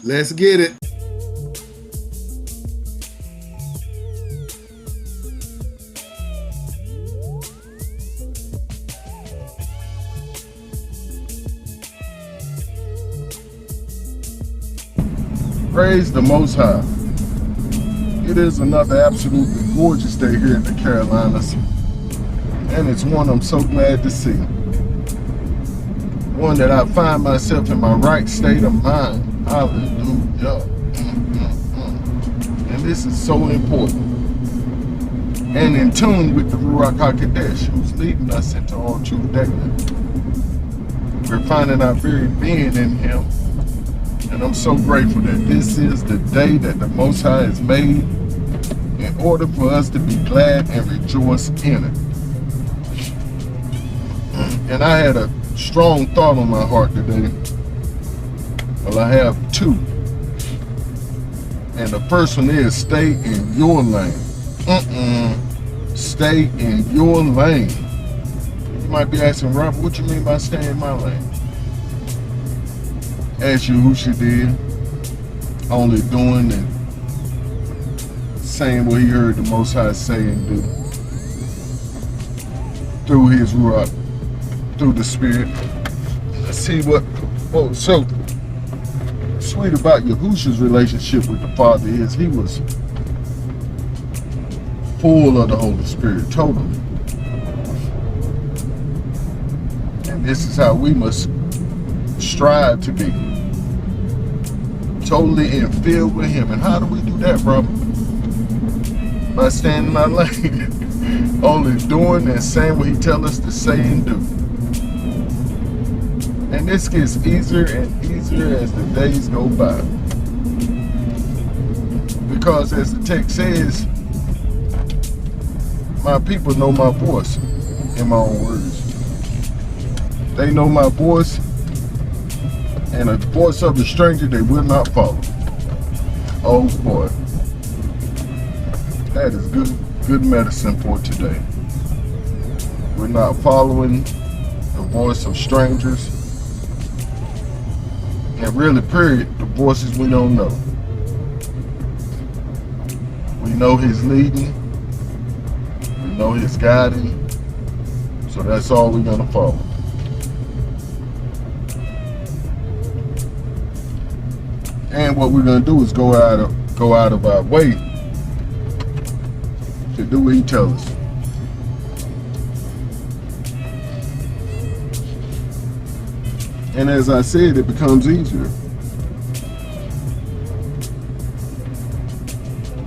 Let's get it. Praise the Most High. It is another absolutely gorgeous day here in the Carolinas, and it's one I'm so glad to see. One that I find myself in my right state of mind. Hallelujah. And this is so important. And in tune with the Ruach HaKodesh, who's leading us into all truth daily. We're finding our very being in Him. And I'm so grateful that this is the day that the Most High has made in order for us to be glad and rejoice in it. And I had a strong thought on my heart today. Well, I have two. And the first one is stay in your lane. Stay in your lane. You might be asking, Robert, what you mean by stay in my lane? As Yahushua did, only doing and saying what he heard the Most High say and do through his Ruach, through the Spirit. Let's see what's so sweet about Yahushua's relationship with the Father is he was full of the Holy Spirit, totally. And this is how we must strive to be. Totally and filled with Him. And how do we do that, brother? By staying in our lane. Only doing and saying what He tells us to say and do. And this gets easier and easier as the days go by. Because as the text says, my people know my voice, in my own words. They know my voice, and a voice of a stranger they will not follow. Oh boy. That is good medicine for today. We're not following the voice of strangers. And really, period, the voices we don't know. We know His leading. We know His guiding. So that's all we're going to follow. And what we're going to do is go out of our way to do what He tells us. And as I said, it becomes easier.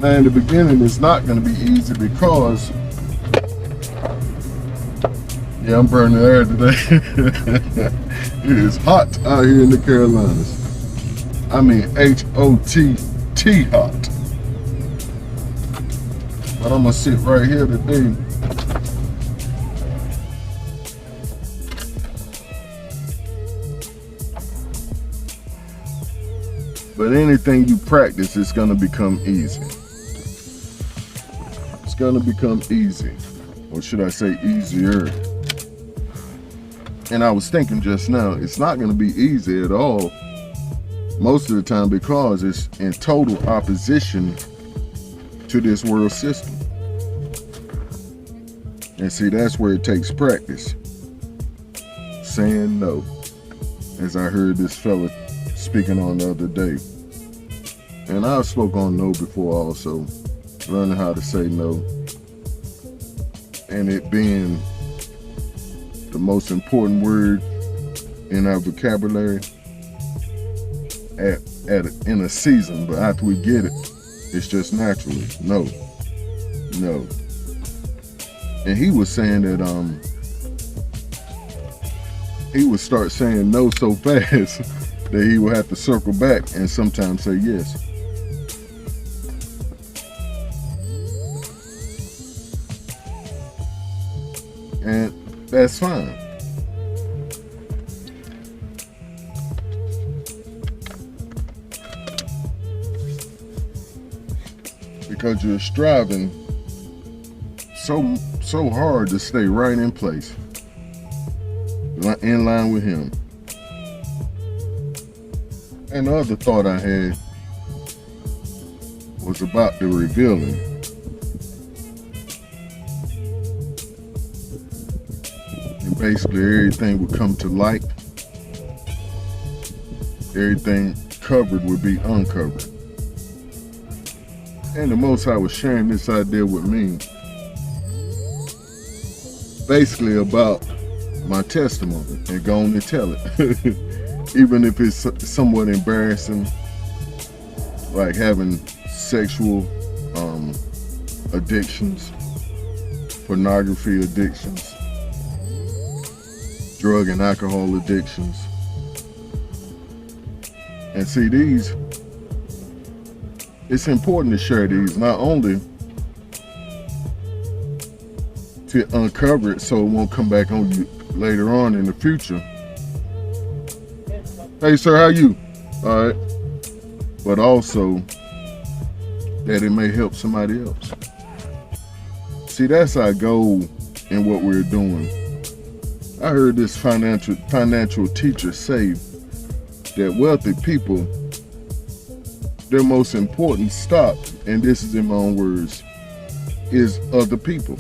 Now in the beginning, it's not going to be easy because, yeah, I'm burning air today. It is hot out here in the Carolinas. I mean H-O-T-T hot. But I'm going to sit right here today. But anything you practice, it's going to become easy. It's going to become easy. Or should I say easier? And I was thinking just now, it's not going to be easy at all. Most of the time because it's in total opposition to this world system. And see, that's where it takes practice. Saying no. As I heard this fella speaking on the other day. And I've spoke on no before also. Learning how to say no. And it being the most important word in our vocabulary. In a season, but after we get it, it's just naturally no. And he was saying that he would start saying no so fast that he would have to circle back and sometimes say yes. And that's fine. Because you're striving so hard to stay right in place, in line with Him. And the other thought I had was about the revealing. And basically everything would come to light. Everything covered would be uncovered. And the Most High was sharing this idea with me, basically about my testimony, and going to tell it. Even if it's somewhat embarrassing, like having sexual addictions, pornography addictions, drug and alcohol addictions. And see, these, it's important to share these, not only to uncover it so it won't come back on you later on in the future. Hey sir, how you? All right. But also that it may help somebody else. See, that's our goal in what we're doing. I heard this financial teacher say that wealthy people, their most important stock, and this is in my own words, is other people.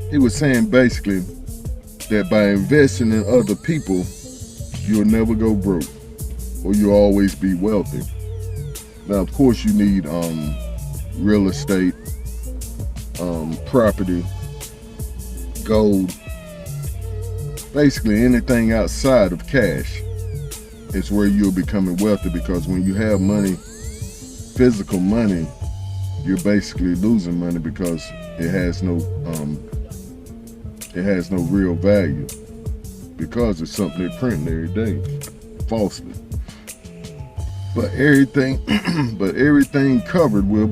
He was saying basically that by investing in other people, you'll never go broke, or you'll always be wealthy. Now, of course, you need real estate, property, gold, basically anything outside of cash is where you're becoming wealthy, because when you have money, physical money, you're basically losing money because it has no real value, because it's something they're printing every day falsely. But everything covered will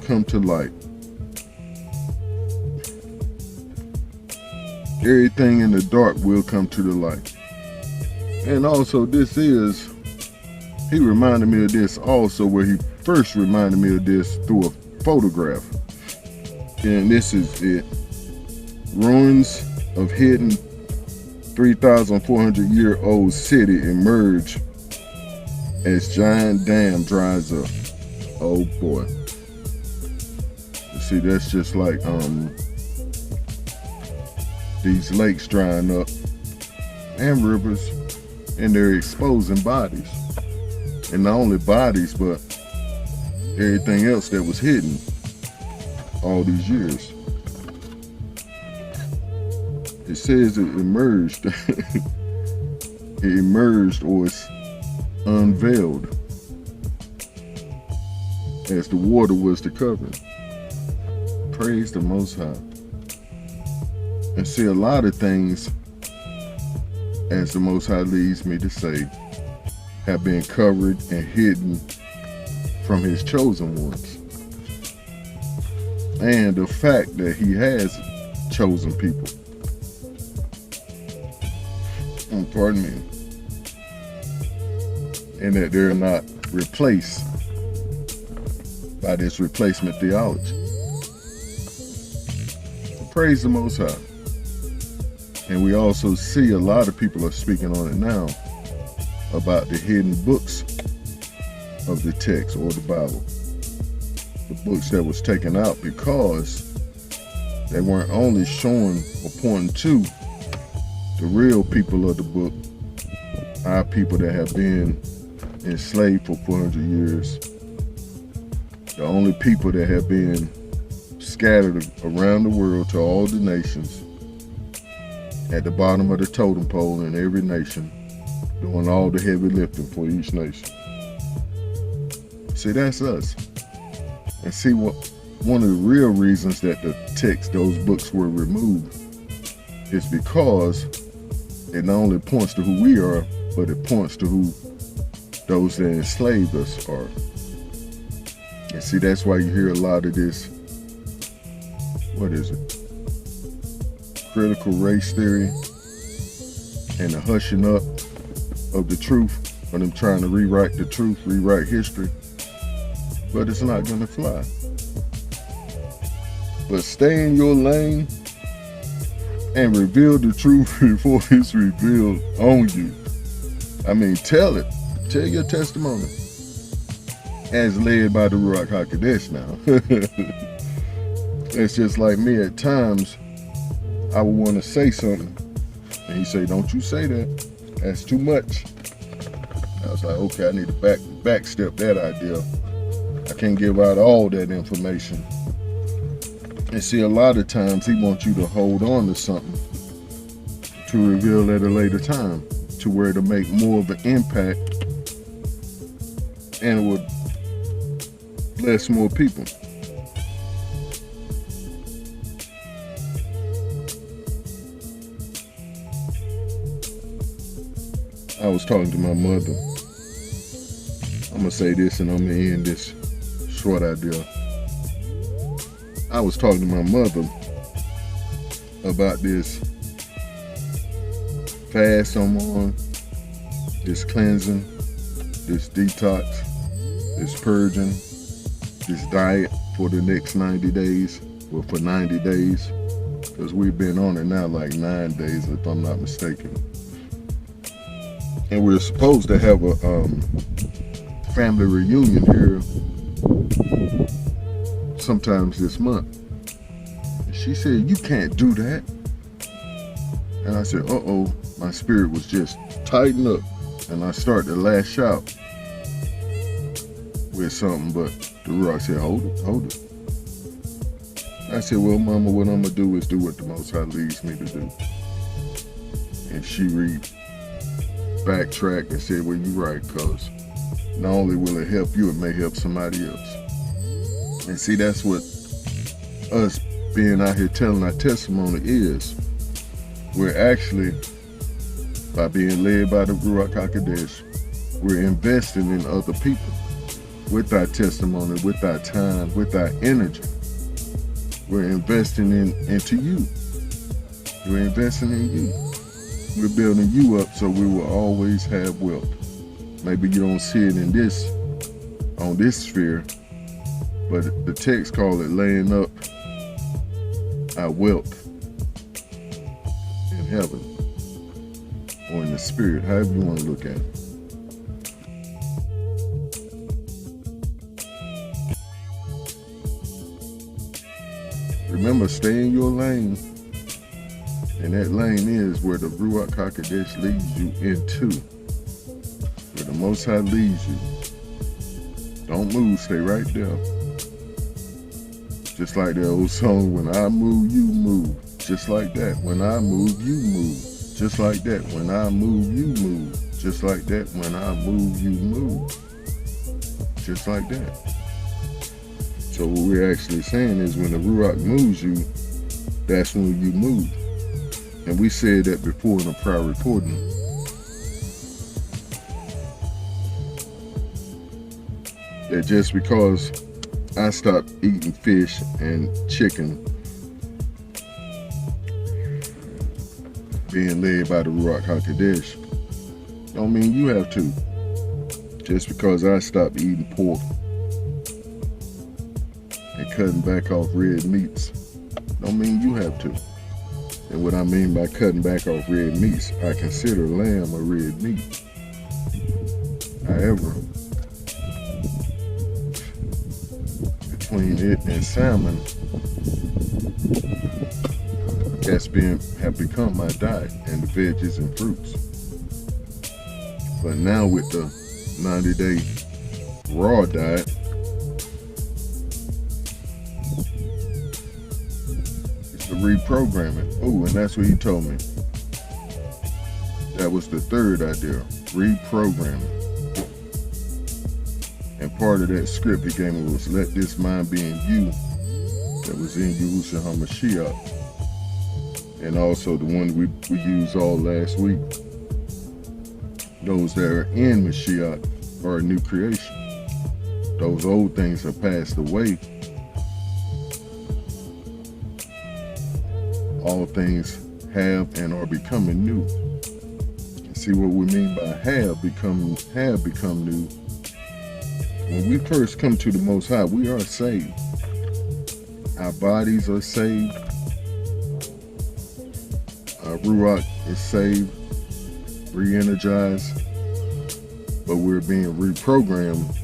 come to light. Everything in the dark will come to the light. And also he reminded me of this also, where he first reminded me of this through a photograph. And this is it. Ruins of hidden 3,400-year-old city emerge as giant dam dries up. Oh boy. You see, that's just like these lakes drying up and rivers, and they're exposing bodies. And not only bodies, but everything else that was hidden all these years. It says it emerged. It emerged, or it's unveiled, as the water was the covering. Praise the Most High. And see, a lot of things, as the Most High leads me to say, have been covered and hidden from his chosen ones. And the fact that he has chosen people. Pardon me. And that they're not replaced by this replacement theology. Praise the Most High. And we also see a lot of people are speaking on it now about the hidden books of the text, or the Bible. The books that was taken out because they weren't only showing or pointing to the real people of the book, our people that have been enslaved for 400 years, the only people that have been scattered around the world to all the nations, at the bottom of the totem pole in every nation, doing all the heavy lifting for each nation. See, that's us. And see, what one of the real reasons that the text, those books were removed, is because it not only points to who we are, but it points to who those that enslaved us are. And see, that's why you hear a lot of this, what is it? Critical race theory and the hushing up of the truth, or them trying to rewrite the truth, rewrite history. But it's not gonna fly. But stay in your lane and reveal the truth before it's revealed on you. I mean, tell it. Tell your testimony. As led by the Ruach HaKodesh now. It's just like me at times, I would want to say something. And he say, don't you say that. That's too much. I was like, okay, I need to backstep that idea. I can't give out all that information. And see, a lot of times he wants you to hold on to something to reveal at a later time, to where it'll make more of an impact and it would bless more people. I was talking to my mother. I'm gonna say this and I'm gonna end this short idea. I was talking to my mother about this fast I'm on, this cleansing, this detox, this purging, this diet for the next 90 days, well, for 90 days, because we've been on it now like 9 days, if I'm not mistaken. And we're supposed to have a family reunion here sometimes this month. And she said, you can't do that. And I said, uh-oh, my spirit was just tightened up. And I started to lash out with something, but the Ruach said, hold it. I said, well, Mama, what I'm gonna do is do what the Most High leads me to do. And she backtracked and said, well, you're right, cause not only will it help you, it may help somebody else. And see, that's what us being out here telling our testimony is. We're actually, by being led by the Ruach HaKodesh, we're investing in other people with our testimony, with our time, with our energy. We're investing into you. We're investing in you. We're building you up so we will always have wealth. Maybe you don't see it on this sphere, but the text call it laying up our wealth in heaven or in the spirit, however you want to look at it. Remember, stay in your lane. And that lane is where the Ruach HaKodesh leads you into. Where the Most High leads you. Don't move, stay right there. Just like that old song, when I move, you move. Just like that, when I move, you move. Just like that, when I move, you move. Just like that, when I move, you move. Just like that. So what we're actually saying is when the Ruach moves you, that's when you move. And we said that before in a prior recording. That just because I stopped eating fish and chicken, being led by the Ruach HaKodesh, don't mean you have to. Just because I stopped eating pork and cutting back off red meats, don't mean you have to. And what I mean by cutting back off red meats, I consider lamb a red meat. However, between it and salmon, that's have become my diet, and the veggies and fruits. But now with the 90-day raw diet, reprogramming. Oh, and that's what he told me. That was the third idea, reprogramming. And part of that script he gave me was, let this mind be in you that was in Yahushua HaMashiach. And also the one we used all last week. Those that are in Mashiach are a new creation. Those old things have passed away. All things have and are becoming new. And see what we mean by have become new. When we first come to the Most High, we are saved. Our bodies are saved. Our Ruach is saved, re-energized. but we're being reprogrammed,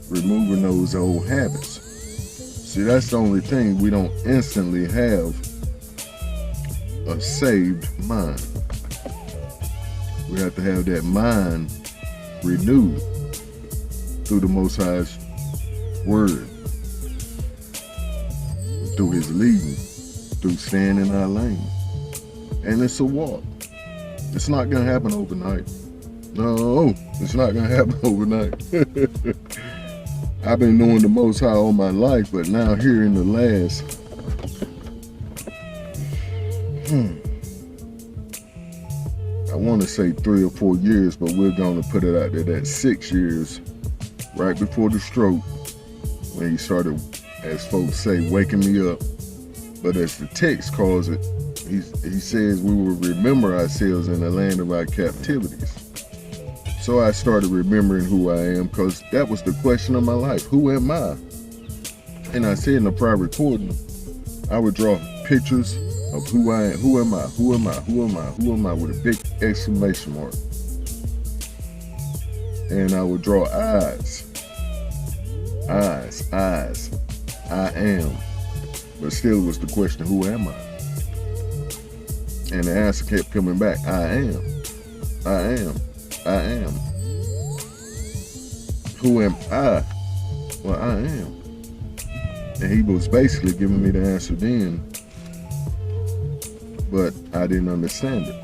removing those old habits. See, that's the only thing. We don't instantly have a saved mind. We have to have that mind renewed through the Most High's word, through his leading, through staying in our lane. And it's a walk. It's not going to happen overnight. No, it's not going to happen overnight. I've been knowing the Most High all my life, but now here in the last I want to say 3 or 4 years, but we're going to put it out there that 6 years, right before the stroke, when he started, as folks say, waking me up. But as the text calls it, he says we will remember ourselves in the land of our captivities. So I started remembering who I am, because that was the question of my life. Who am I? And I said in the prior recording, I would draw pictures of who I am. Who am I? Who am I? Who am I? Who am I? With a big exclamation mark. And I would draw eyes. Eyes. Eyes. I am. But still it was the question, who am I? And the answer kept coming back, I am. I am. I am. Who am I? Well, I am. And he was basically giving me the answer then, but I didn't understand it.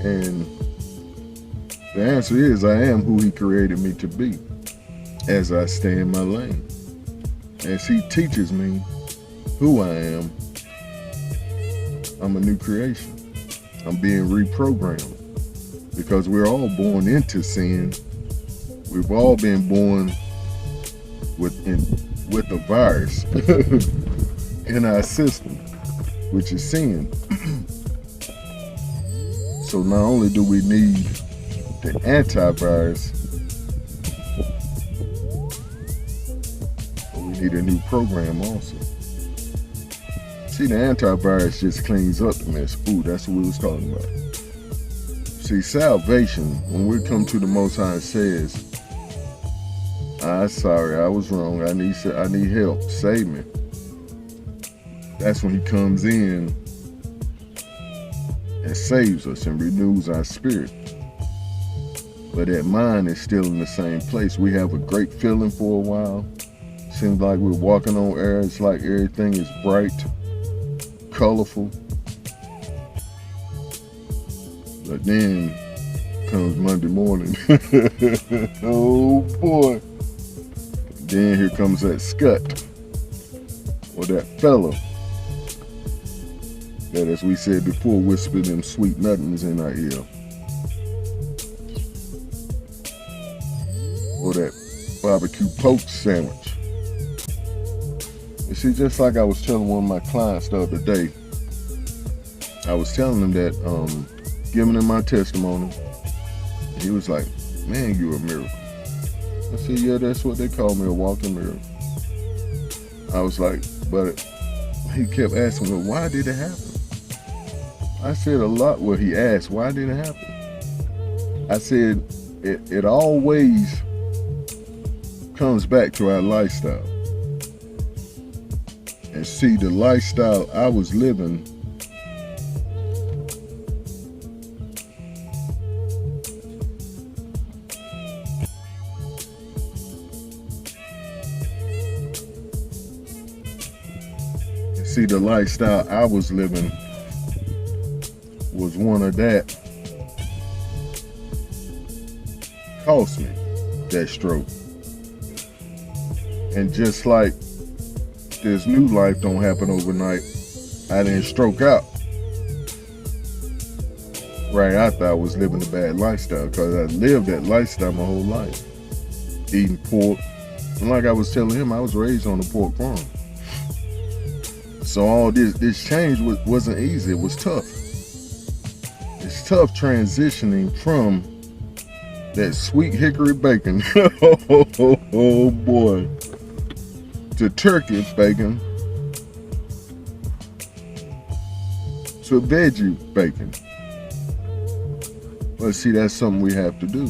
And the answer is, I am who he created me to be, as I stay in my lane. As he teaches me who I am, I'm a new creation. I'm being reprogrammed, because we're all born into sin. We've all been born with a virus in our system, which is sin. So not only do we need the antivirus, but we need a new program also. See, the antivirus just cleans up the mess. Ooh, that's what we was talking about. See, salvation, when we come to the Most High and says, I'm sorry, I was wrong, I need help, save me. That's when he comes in and saves us and renews our spirit. But that mind is still in the same place. We have a great feeling for a while. Seems like we're walking on air. It's like everything is bright, colorful. But then comes Monday morning. Oh boy. Then here comes that scut, or that fella that, as we said before, whispered them sweet nothings in our ear. Or that barbecue poke sandwich. You see, just like I was telling one of my clients the other day, I was telling him that, giving him my testimony, he was like, man, you're a miracle. I said, yeah, that's what they call me, a walking miracle. I was like, but he kept asking, well, why did it happen? I said a lot. Well, he asked, why did it happen? I said, it always comes back to our lifestyle. And see, the lifestyle I was living, the lifestyle I was living was one of that cost me that stroke. And just like this new life don't happen overnight, I didn't stroke out right after I was living a bad lifestyle, because I lived that lifestyle my whole life, eating pork. And like I was telling him, I was raised on a pork farm. So all this change wasn't easy. It was tough. It's tough transitioning from that sweet hickory bacon, oh boy, to turkey bacon, to veggie bacon. But see, that's something we have to do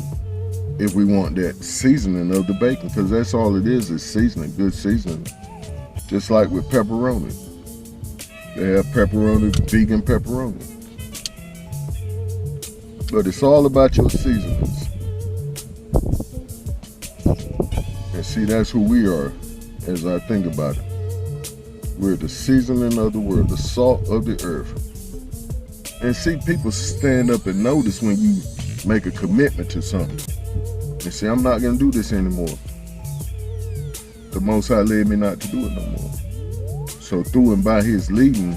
if we want that seasoning of the bacon, because that's all it is seasoning, good seasoning. Just like with pepperoni. They have pepperoni, vegan pepperoni. But it's all about your seasonings. And see, that's who we are as I think about it. We're the seasoning of the world, the salt of the earth. And see, people stand up and notice when you make a commitment to something. And say, I'm not going to do this anymore. The Most High led me not to do it no more. So through and by his leading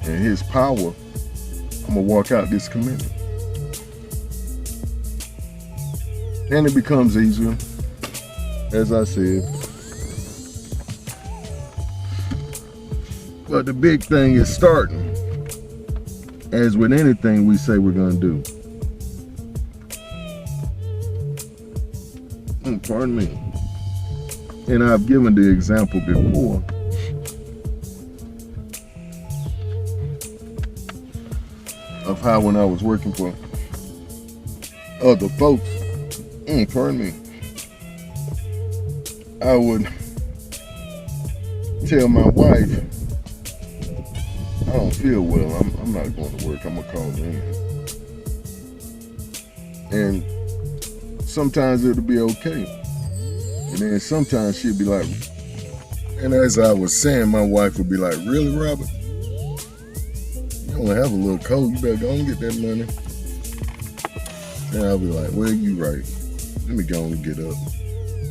and his power, I'm going to walk out this commitment. And it becomes easier, as I said. But the big thing is starting. As with anything we say we're going to do. Pardon me. And I've given the example before. Of how when I was working for other folks, pardon me, I would tell my wife, I don't feel well, I'm not going to work, I'm going to call in. And sometimes it'll be okay. And then sometimes she'd be like, and as I was saying, my wife would be like, really, Robert? You only have a little cold, you better go and get that money. And I'll be like, well, you right. Let me go and get up.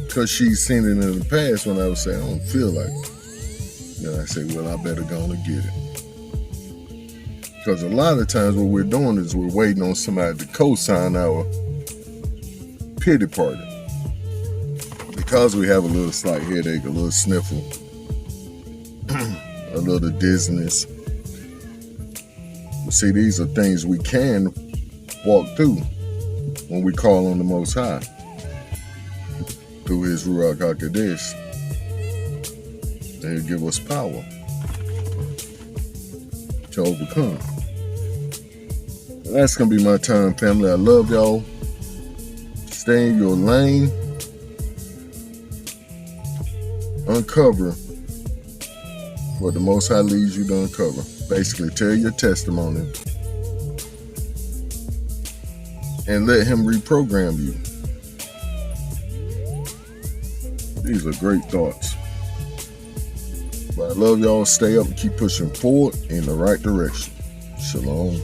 Because she's seen it in the past when I would say, I don't feel like it. Then I say, well, I better go and get it. Because a lot of times what we're doing is we're waiting on somebody to co-sign our pity party. Because we have a little slight headache, a little sniffle, a little dizziness. See, these are things we can walk through when we call on the Most High through his Ruach HaKodesh. And he'll give us power to overcome. That's going to be my time, family. I love y'all. Stay in your lane. Uncover what the Most High leads you to uncover. Basically, tell your testimony and let him reprogram you. These are great thoughts. But I love y'all. Stay up and keep pushing forward in the right direction. Shalom.